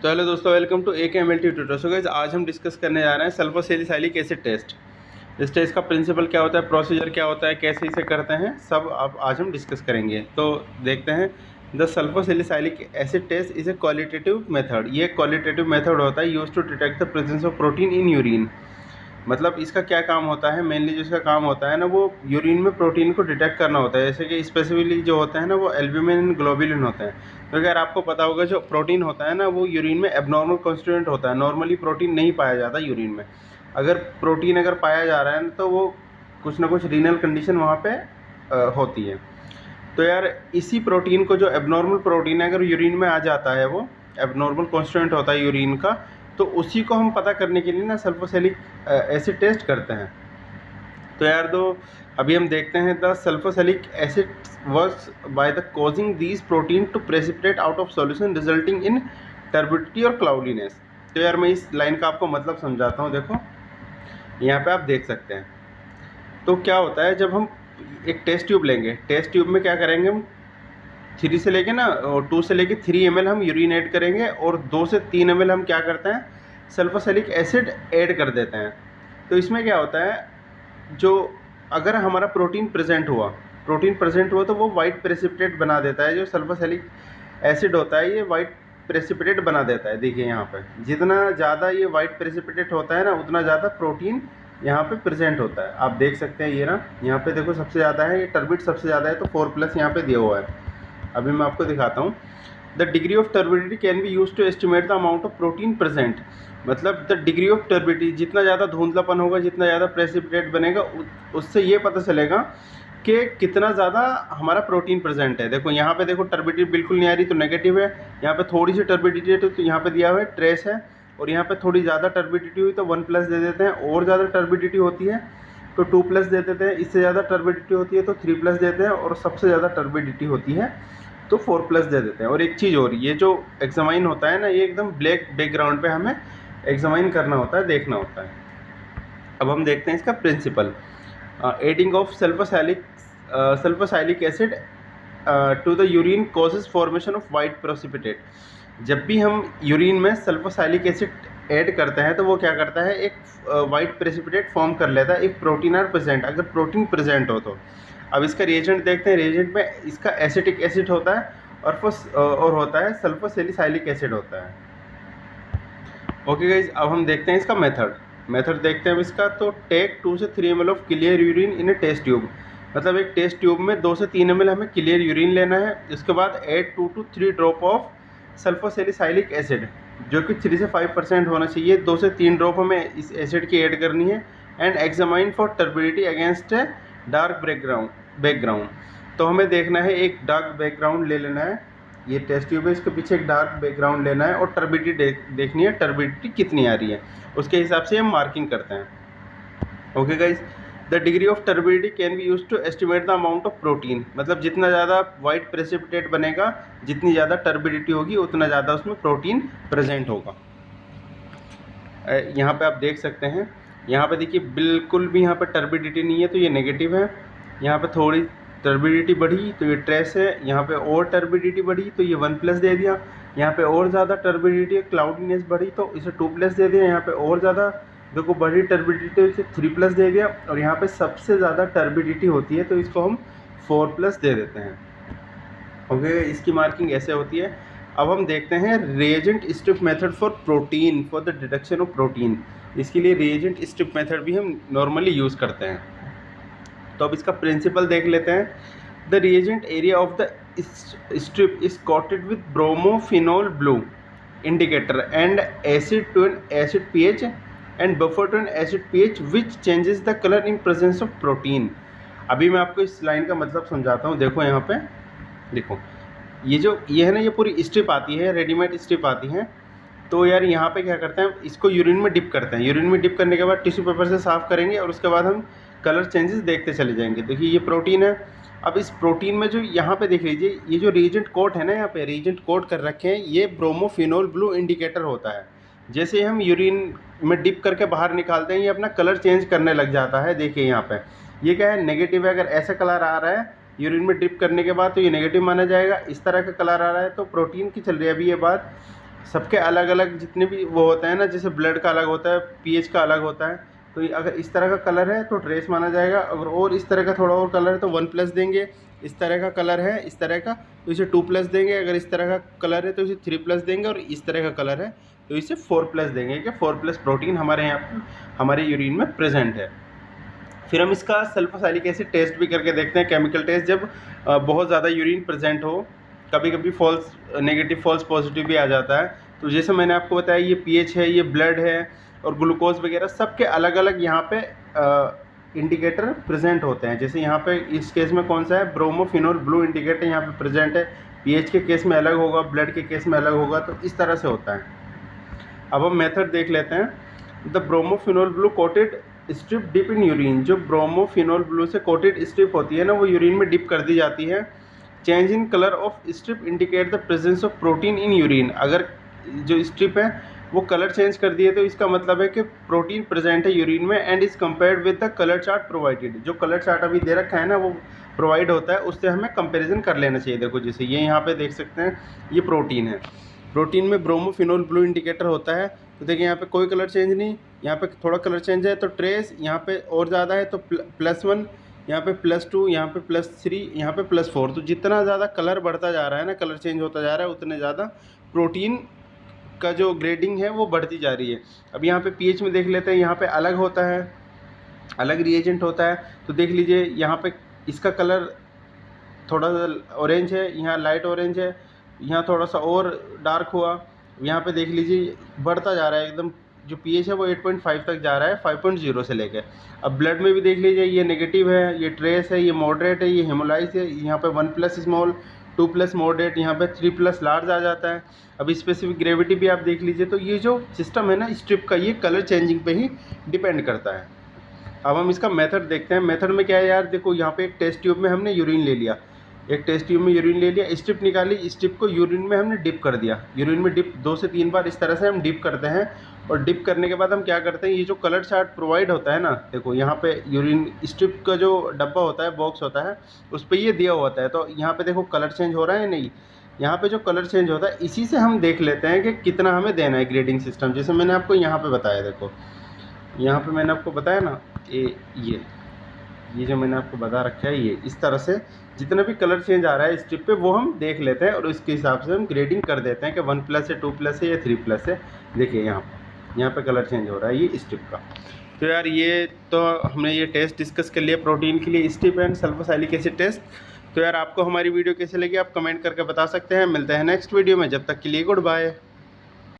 तो हेलो दोस्तों, welcome to AKMLT tutor. So guys, आज हम डिस्कस करने जा रहे हैं सल्फोसैलिसाइलिक एसिड टेस्ट। इस टेस्ट का प्रिंसिपल क्या होता है, प्रोसीजर क्या होता है, कैसे इसे करते हैं, सब अब आज हम डिस्कस करेंगे। तो देखते हैं। The sulfosalicylic acid test is a qualitative method. ये क्वालिटेटिव मेथड होता है use to detect the presence of protein in urine. मतलब इसका क्या काम होता है, मेनली जो इसका काम होता है ना, वो यूरिन में प्रोटीन को डिटेक्ट करना होता है। जैसे कि स्पेसिफिकली जो होते हैं ना, वो एल्ब्यूमिन ग्लोबुलिन होते हैं। तो अगर आपको पता होगा, जो प्रोटीन होता है ना, वो यूरिन में एबनॉर्मल कॉन्स्टिट्यूएंट होता है। नॉर्मली प्रोटीन नहीं पाया जाता यूरिन में। अगर प्रोटीन पाया जा रहा है तो वो कुछ ना कुछ रीनल कंडीशन वहाँ पे होती है। तो यार, इसी प्रोटीन को, जो एबनॉर्मल प्रोटीन है, अगर यूरिन में आ जाता है, वो एबनॉर्मल कॉन्स्टिट्यूएंट होता है यूरिन का, तो उसी को हम पता करने के लिए ना सल्फोसैलिक एसिड टेस्ट करते हैं। तो यार, अभी हम देखते हैं the sulfosalicylic acid works by the causing these protein to precipitate out of solution resulting in turbidity और क्लाउडीनेस। तो यार, मैं इस लाइन का आपको मतलब समझाता हूँ। देखो, यहाँ पे आप देख सकते हैं। तो क्या होता है, जब हम एक टेस्ट ट्यूब लेंगे, टेस्ट ट्यूब में क्या करेंगे, हम 3 से लेके ना 2 से लेके 3 ml हम यूरिन ऐड करेंगे, और 2 से 3 ml हम क्या करते हैं, सल्फोसैलिक एसिड ऐड कर देते हैं। तो इसमें क्या होता है, जो अगर हमारा प्रोटीन प्रेजेंट हुआ तो वो वाइट प्रेसिपिटेट बना देता है। जो सल्फोसैलिक एसिड होता है, ये वाइट प्रेसिपिटेट बना देता है। देखिए यहाँ पे, जितना ज़्यादा ये वाइट प्रेसिपिटेट होता है ना, उतना ज़्यादा प्रोटीन यहाँ पे प्रेजेंट होता है। आप देख सकते हैं, ये ना, यहाँ पे देखो सबसे ज़्यादा है, ये टर्बिड सबसे ज़्यादा है, तो 4+ यहाँ पे दिया हुआ है। अभी मैं आपको दिखाता हूँ। The degree of turbidity can be use to estimate the amount of protein present. मतलब द डिग्री ऑफ टर्बिडिटी, जितना ज़्यादा धुंधलापन होगा, जितना ज़्यादा प्रेसिपिटेट बनेगा, उससे ये पता चलेगा कि कितना ज़्यादा हमारा प्रोटीन प्रेजेंट है। देखो यहाँ पे, देखो टर्बिडिटी बिल्कुल नहीं आ रही, तो नेगेटिव है। यहाँ पे थोड़ी सी टर्बिडिटी है, तो यहाँ पे दिया हुआ है ट्रेस है। और यहाँ पे थोड़ी ज़्यादा टर्बिडिटी हुई तो 1+ दे देते हैं। और ज़्यादा टर्बिडिटी होती है तो 2+ दे देते हैं। इससे ज़्यादा टर्बिडिटी होती है तो 3+ देते हैं। और सबसे ज़्यादा टर्बिडिटी होती है तो 4+ दे देते हैं। और एक चीज़ और, ये जो एग्जामाइन होता है ना, ये एकदम ब्लैक बैकग्राउंड पे हमें एग्जामाइन करना होता है, देखना होता है। अब हम देखते हैं इसका principle. Adding of sulfosalicylic acid to the urine causes formation of white precipitate. जब भी हम यूरिन में सल्फोसैलिक एसिड ऐड करते हैं, तो वो क्या करता है, एक वाइट प्रेसिपिटेट फॉर्म कर लेता है। इफ प्रोटीन आर प्रेजेंट, अगर प्रोटीन प्रेजेंट हो तो। अब इसका रिएजेंट देखते हैं। रिएजेंट में इसका एसिटिक एसिड होता है, और होता है सल्फोसैलिसाइलिक एसिड होता है। ओके गाइज, अब हम देखते हैं इसका मेथड देखते हैं इसका। तो टेक 2 से 3 ml of clear urine in a test tube. मतलब एक टेस्ट ट्यूब में 2 से 3 ml हमें क्लियर यूरिन लेना है। इसके बाद add 2 to 3 drop of sulfosalicylic acid, जो कि 3 से 5% होना चाहिए। 2 से 3 ड्रॉप हमें इस एसिड की ऐड करनी है। And examine for turbidity against a dark background. तो हमें देखना है, एक डार्क बैकग्राउंड ले लेना है। ये टेस्ट ट्यूब है, इसके पीछे एक डार्क बैकग्राउंड लेना है, और टर्बिडिटी देखनी है, टर्बिडिटी कितनी आ रही है, उसके हिसाब से हम मार्किंग करते हैं। Okay guys, the degree of turbidity can be use to estimate the amount of protein. मतलब जितना ज़्यादा वाइट प्रेसिपिटेट बनेगा, जितनी ज़्यादा टर्बिडिटी होगी, उतना ज़्यादा उसमें प्रोटीन प्रेजेंट होगा। यहाँ पे आप देख सकते हैं, यहाँ पे देखिए बिल्कुल भी यहाँ पे टर्बिडिटी नहीं है, तो ये नेगेटिव है। यहाँ पे थोड़ी टर्बिडिटी बढ़ी तो ये ट्रेस है। यहाँ पे और टर्बिडिटी बढ़ी तो ये 1+ दे दिया। यहाँ पे और ज़्यादा टर्बिडिटी, क्लाउडीनेस बढ़ी तो इसे 2+ दे दिया। यहाँ पे और ज़्यादा देखो बढ़ी टर्बिडिटी तो इसे 3+ दे दिया। और यहाँ पे सबसे ज़्यादा टर्बिडिटी होती है तो इसको हम 4+ दे देते हैं। ओके, इसकी मार्किंग ऐसे होती है। अब हम देखते हैं reagent strip method for protein, for the detection of protein. इसके लिए रिएजेंट स्ट्रिप मेथड भी हम नॉर्मली यूज़ करते हैं। तो अब इसका प्रिंसिपल देख लेते हैं। The reagent area of the strip is coated with bromophenol blue indicator and acid to an acid pH and buffer to an acid pH which changes the colour in presence of protein. अभी मैं आपको इस line का मतलब समझाता हूँ। देखो यहाँ पे, देखो ये है ना, ये पूरी स्ट्रिप आती है, रेडीमेड स्ट्रिप आती है। तो यार, यहाँ पे क्या करते हैं, इसको यूरिन में डिप करते हैं। यूरिन में डिप करने के बाद टिश्यू पेपर से साफ़ करेंगे, और उसके बाद हम कलर चेंजेस देखते चले जाएंगे। देखिए, ये प्रोटीन है। अब इस प्रोटीन में जो यहाँ पे देख लीजिए, ये जो रिएजेंट कोट है ना, यहाँ पे रिएजेंट कोट कर रखे हैं, ये ब्रोमोफिनोल ब्लू इंडिकेटर होता है। जैसे ही हम यूरिन में डिप करके बाहर निकालते हैं, ये अपना कलर चेंज करने लग जाता है। देखिए यहाँ पे, ये क्या है, नेगेटिव है। अगर ऐसा कलर आ रहा है यूरिन में डिप करने के बाद, तो ये नेगेटिव माना जाएगा। इस तरह का कलर आ रहा है तो प्रोटीन की चल रही है अभी ये बात। सबके अलग अलग जितने भी वो होते हैं ना, जैसे ब्लड का अलग होता है, पीएच का अलग होता है, तो अगर इस तरह का कलर है तो ट्रेस माना जाएगा। अगर और इस तरह का थोड़ा और कलर है तो 1+ देंगे। इस तरह का कलर है इस तरह का तो इसे 2+ देंगे। अगर इस तरह का कलर है तो इसे 3+ देंगे। और इस तरह का कलर है तो इसे 4+ देंगे कि 4+ प्रोटीन हमारे यहाँ हमारे यूरिन में प्रेजेंट है। फिर हम इसका सल्फोसैलिक एसिड टेस्ट भी करके देखते हैं, केमिकल टेस्ट, जब बहुत ज़्यादा यूरिन प्रेजेंट हो। कभी कभी फॉल्स नेगेटिव फॉल्स पॉजिटिव भी आ जाता है। तो जैसे मैंने आपको बताया, ये पीएच है, ये ब्लड है और ग्लूकोज वगैरह सबके अलग अलग यहाँ पे इंडिकेटर प्रेजेंट होते हैं। जैसे यहाँ पे इस केस में कौन सा है, ब्रोमोफिनोल ब्लू इंडिकेटर यहाँ पे प्रेजेंट है। पीएच के केस में अलग होगा, ब्लड के केस में अलग होगा, तो इस तरह से होता है। अब हम मेथड देख लेते हैं। The bromophenol blue coated strip dip in urine. जो ब्रोमोफिनोल ब्लू से कोटेड स्ट्रिप होती है ना, वो यूरिन में डिप कर दी जाती है। Change in colour of strip indicate the presence of protein in urine. अगर जो स्ट्रिप है वो कलर चेंज कर दिए तो इसका मतलब है कि प्रोटीन प्रेजेंट है यूरिन में। And is compared with the colour chart provided. जो कलर चार्ट अभी दे रखा है ना, वो प्रोवाइड होता है, उससे हमें कंपेरिजन कर लेना चाहिए। देखो जैसे ये यहाँ पे देख सकते हैं, ये प्रोटीन है। प्रोटीन में ब्रोमोफिनोल ब्लू इंडिकेटर होता है। तो देखिए यहाँ पे कोई कलर चेंज नहीं, यहाँ पे थोड़ा कलर चेंज है तो ट्रेस, यहाँ पे और ज़्यादा है तो +1, यहाँ पे +2, यहाँ पे +3, यहाँ पे +4। तो जितना ज़्यादा कलर बढ़ता जा रहा है ना, कलर चेंज होता जा रहा है, उतने ज़्यादा प्रोटीन का जो ग्रेडिंग है वो बढ़ती जा रही है। अब यहाँ पे पीएच में देख लेते हैं, यहाँ पे अलग होता है, अलग रिएजेंट होता है। तो देख लीजिए यहाँ पे इसका कलर थोड़ा सा ऑरेंज है, यहाँ लाइट ऑरेंज है, यहाँ थोड़ा सा और डार्क हुआ। यहाँ पे देख लीजिए बढ़ता जा रहा है एकदम। जो पीएच है वो 8.5 तक जा रहा है, 5.0 से लेकर। अब ब्लड में भी देख लीजिए, ये नेगेटिव है, ये ट्रेस है, ये मॉडरेट है, ये हेमोलाइज है। यहाँ पे 1+ स्मॉल, 2+ मॉडरेट, यहाँ पे 3+ लार्ज आ जाता है। अब स्पेसिफिक ग्रेविटी भी आप देख लीजिए। तो ये जो सिस्टम है ना स्ट्रिप का, ये कलर चेंजिंग पे ही डिपेंड करता है। अब हम इसका मेथड देखते हैं। मेथड में क्या है यार, देखो यहाँ पे एक टेस्ट ट्यूब में हमने यूरिन ले लिया, एक टेस्ट ट्यूब में यूरिन ले लिया, स्ट्रिप निकाली, स्ट्रिप को यूरिन में हमने डिप कर दिया। यूरिन में डिप 2 से 3 बार इस तरह से हम डिप करते हैं। और डिप करने के बाद हम क्या करते हैं, ये जो कलर चार्ट प्रोवाइड होता है ना, देखो यहाँ पे यूरिन स्ट्रिप का जो डब्बा होता है, बॉक्स होता है, उस पर ये दिया होता है। तो यहाँ पे देखो कलर चेंज हो रहा है नहीं, यहाँ पे जो कलर चेंज होता है इसी से हम देख लेते हैं कि कितना हमें देना है ग्रेडिंग सिस्टम। जैसे मैंने आपको यहाँ पे बताया, देखो यहाँ पे मैंने आपको बताया ना, ये जो मैंने आपको बता रखा है, ये इस तरह से जितना भी कलर चेंज आ रहा है स्ट्रिप पे वो हम देख लेते हैं और उसके हिसाब से हम ग्रेडिंग कर देते हैं कि 1+ है, 2+ है या 3+ है। देखिए यहाँ पे कलर चेंज हो रहा है ये स्ट्रिप का। तो यार ये तो हमने ये टेस्ट डिस्कस कर लिया प्रोटीन के लिए, स्ट्रिप एंड सल्फोसैलिक एसिड टेस्ट। तो यार आपको हमारी वीडियो कैसे लगी आप कमेंट करके बता सकते हैं। मिलते हैं नेक्स्ट वीडियो में, जब तक के लिए गुड बाय।